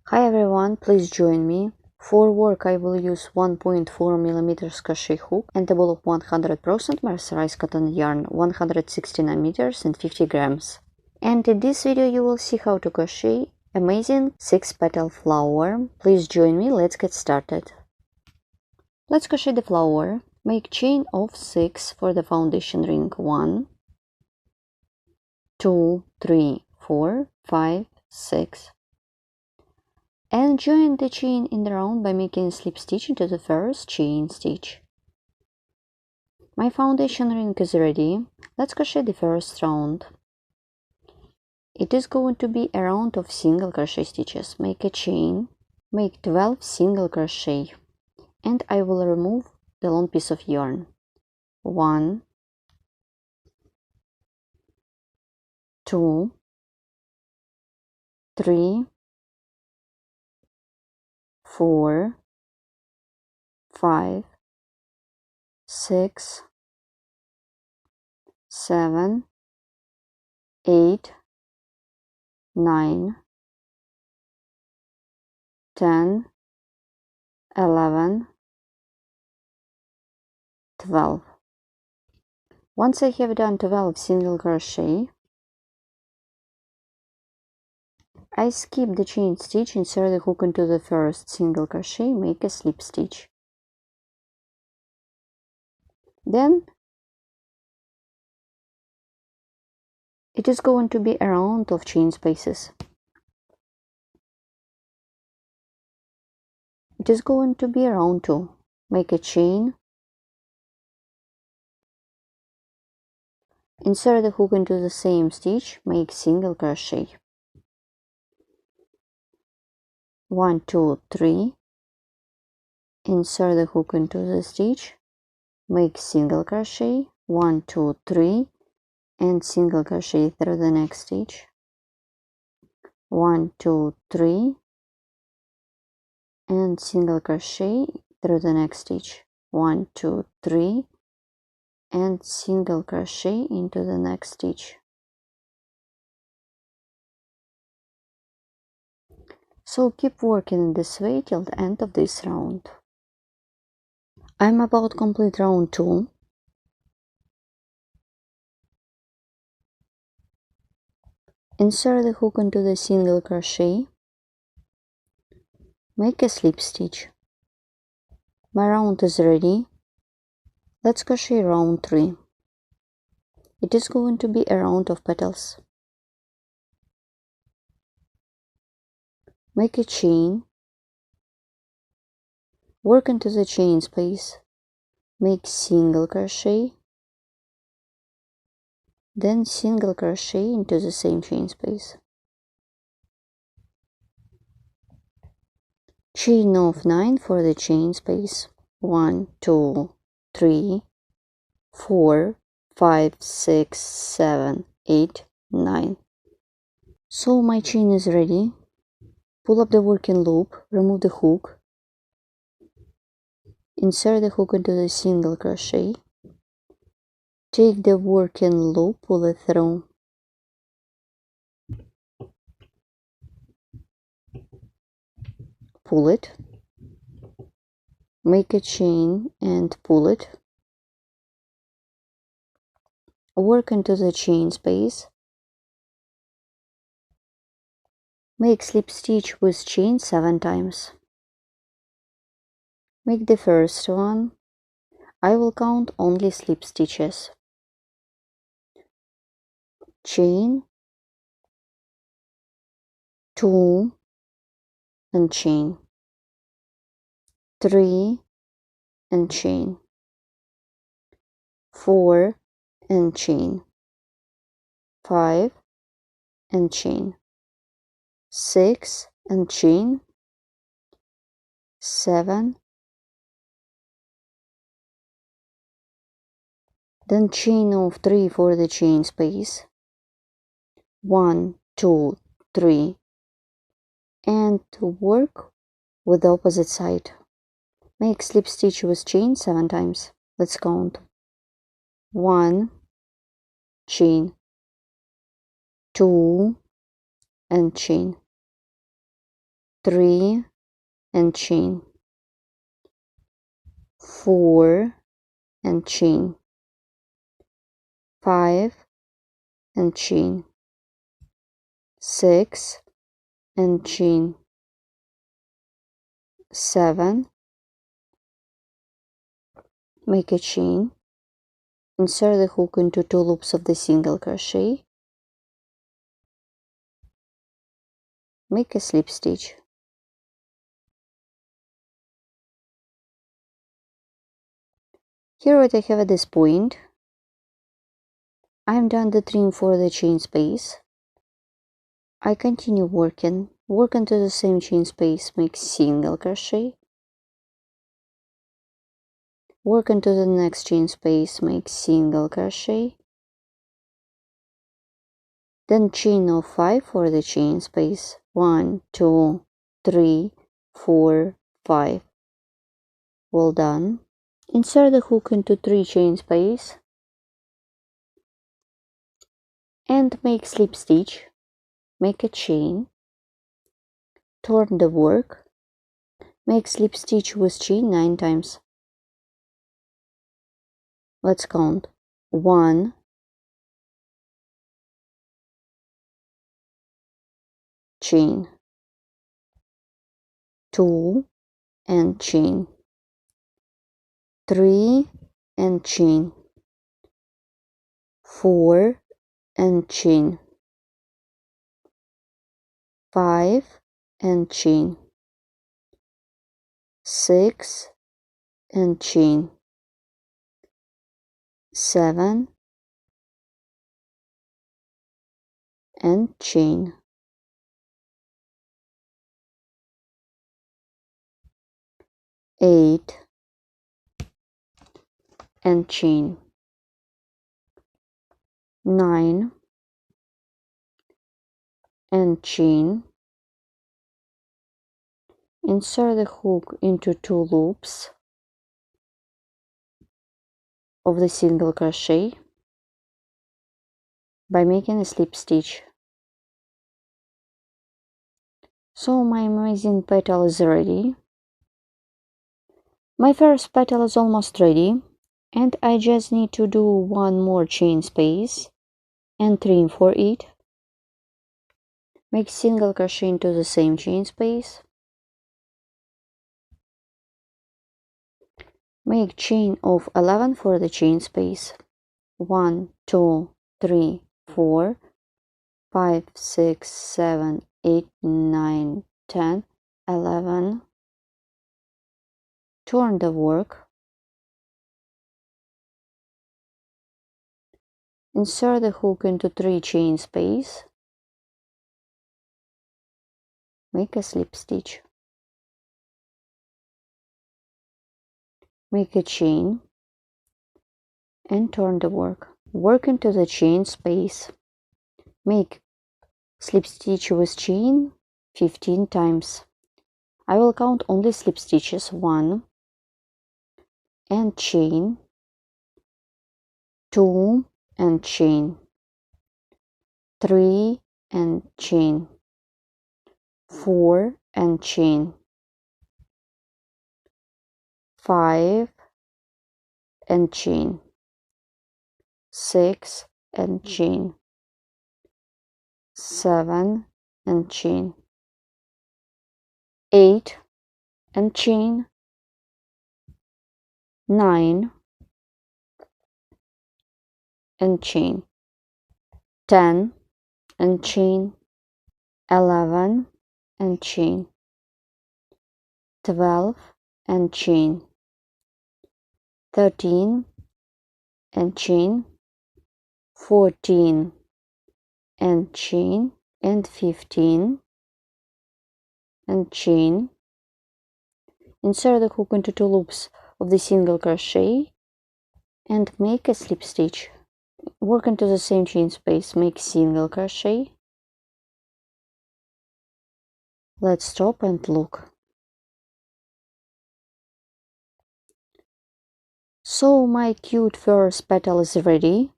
Hi everyone, please join me. For work I will use 1.4 mm crochet hook and a ball of 100% mercerized cotton yarn, 169 meters and 50 grams. And in this video you will see how to crochet amazing 6-petal flower. Please join me, let's get started. Let's crochet the flower. Make chain of 6 for the foundation ring. 1, 2, 3, 4, 5, 6. And join the chain in the round by making a slip stitch into the first chain stitch. My foundation ring is ready. Let's crochet the first round. It is going to be a round of single crochet stitches. Make a chain, make 12 single crochet, and I will remove the long piece of yarn. 1, 2, 3, 4, 5, 6, 7, 8, 9, 10, 11, 12. Once I have done 12 single crochet, I skip the chain stitch, insert the hook into the first single crochet, make a slip stitch. Then it is going to be a round of chain spaces. It is going to be a round 2. Make a chain, insert the hook into the same stitch, make single crochet. 1, 2, 3. Insert the hook into the stitch, make single crochet. 1, 2, 3. And single crochet through the next stitch. 1, 2, 3. And single crochet through the next stitch. 1, 2, 3. And single crochet into the next stitch. So keep working this way till the end of this round. I'm about to complete round 2. Insert the hook into the single crochet, make a slip stitch. My round is ready. Let's crochet round 3. It is going to be a round of petals. Make a chain, work into the chain space, make single crochet, then single crochet into the same chain space. Chain of 9 for the chain space. 1, 2, 3, 4, 5, 6, 7, 8, 9. So my chain is ready. Pull up the working loop, remove the hook, insert the hook into the single crochet, take the working loop, pull it through, pull it, make a chain and pull it, work into the chain space, make slip stitch with chain 7 times. Make the first one. I will count only slip stitches. Chain, 2 and chain, 3 and chain, 4 and chain, 5 and chain, 6 and chain, 7, then chain of 3 for the chain space, 1, 2, 3, and work with the opposite side. Make slip stitch with chain 7 times. Let's count. 1 chain, 2 and chain, 3 and chain, 4 and chain, 5 and chain, 6 and chain, 7, make a chain, insert the hook into 2 loops of the single crochet, make a slip stitch. Here what I have at this point, I'm done the trim for the chain space. I continue working into the same chain space, make single crochet, work into the next chain space, make single crochet, then chain of 5 for the chain space, 1, 2, 3, 4, 5. Well done. Insert the hook into 3 chain space and make slip stitch, make a chain, turn the work, make slip stitch with chain 9 times. Let's count. 1, chain, 2 and chain, 3 and chain, 4 and chain, 5 and chain, 6 and chain, 7 and chain, 8 and chain, 9 and chain, insert the hook into 2 loops of the single crochet by making a slip stitch. So my amazing petal is ready. My first petal is almost ready, and I just need to do one more chain space and trim for it. Make single crochet into the same chain space, make chain of 11 for the chain space, 1, 2, 3, 4, 5, 6, 7, 8, 9, 10, 11, turn the work, insert the hook into 3 chain space, make a slip stitch, make a chain and turn the work, work into the chain space, make slip stitch with chain 15 times. I will count only slip stitches, 1 and chain, 2 and chain, 3 and chain, 4 and chain, 5 and chain, 6 and chain, 7 and chain, 8 and chain, 9 and chain, 10 and chain, 11 and chain, 12 and chain, 13 and chain, 14 and chain, and 15 and chain. Insert the hook into 2 loops of the single crochet and make a slip stitch. Work into the same chain space, make single crochet. Let's stop and look. So my cute first petal is ready.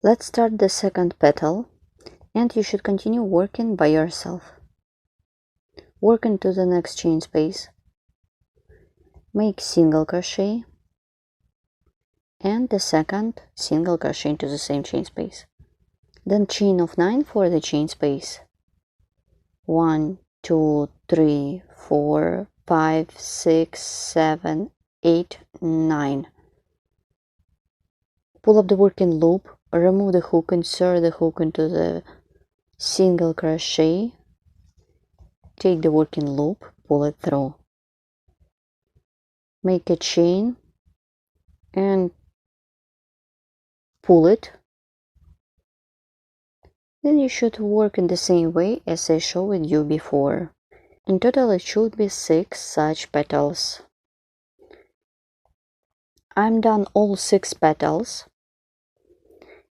Let's start the second petal, and you should continue working by yourself. Work into the next chain space, make single crochet, and the second single crochet into the same chain space. Then chain of 9 for the chain space. 1, 2, 3, 4, 5, 6, 7, 8, 9. Pull up the working loop, remove the hook, insert the hook into the single crochet, take the working loop, pull it through, make a chain and pull it. Then you should work in the same way as I showed you before. In total it should be 6 such petals. I'm done all 6 petals.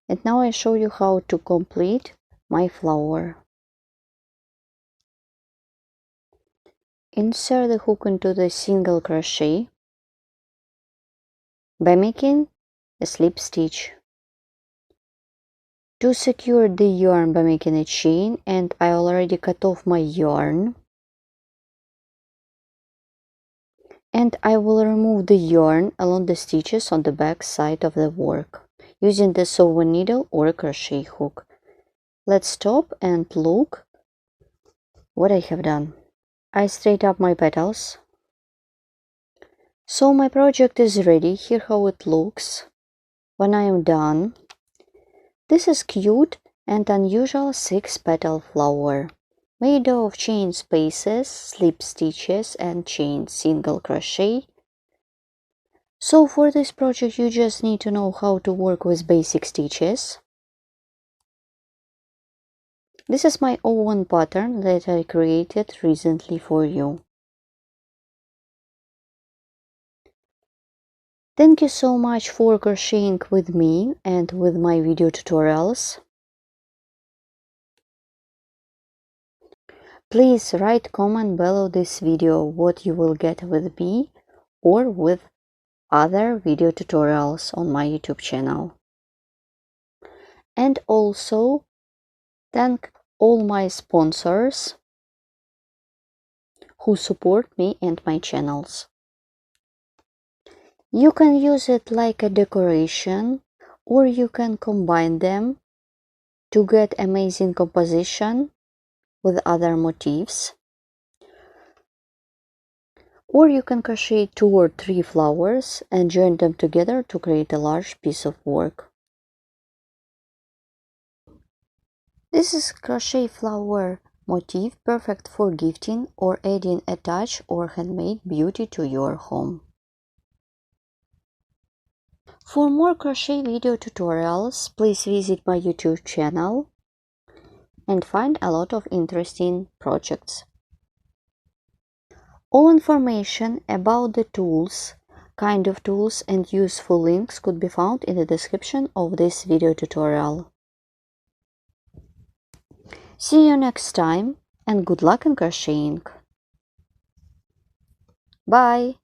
And now I show you how to complete my flower. Insert the hook into the single crochet by making a slip stitch. To secure the yarn by making a chain, and I already cut off my yarn. And I will remove the yarn along the stitches on the back side of the work using the sewing needle or a crochet hook. Let's stop and look what I have done. I straight up my petals. So my project is ready. Here how it looks when I am done. This is cute and unusual 6-petal flower made of chain spaces, slip stitches and chain single crochet. So for this project you just need to know how to work with basic stitches. This is my own pattern that I created recently for you. Thank you so much for crocheting with me and with my video tutorials. Please write comment below this video what you will get with me or with other video tutorials on my YouTube channel. And also thank all my sponsors who support me and my channels. You can use it like a decoration or you can combine them to get amazing composition with other motifs. Or you can crochet 2 or 3 flowers and join them together to create a large piece of work. This is crochet flower motif perfect for gifting or adding a touch or handmade beauty to your home. For more crochet video tutorials, please visit my YouTube channel and find a lot of interesting projects. All information about the tools, kind of tools and useful links could be found in the description of this video tutorial. See you next time and good luck in crocheting. Bye!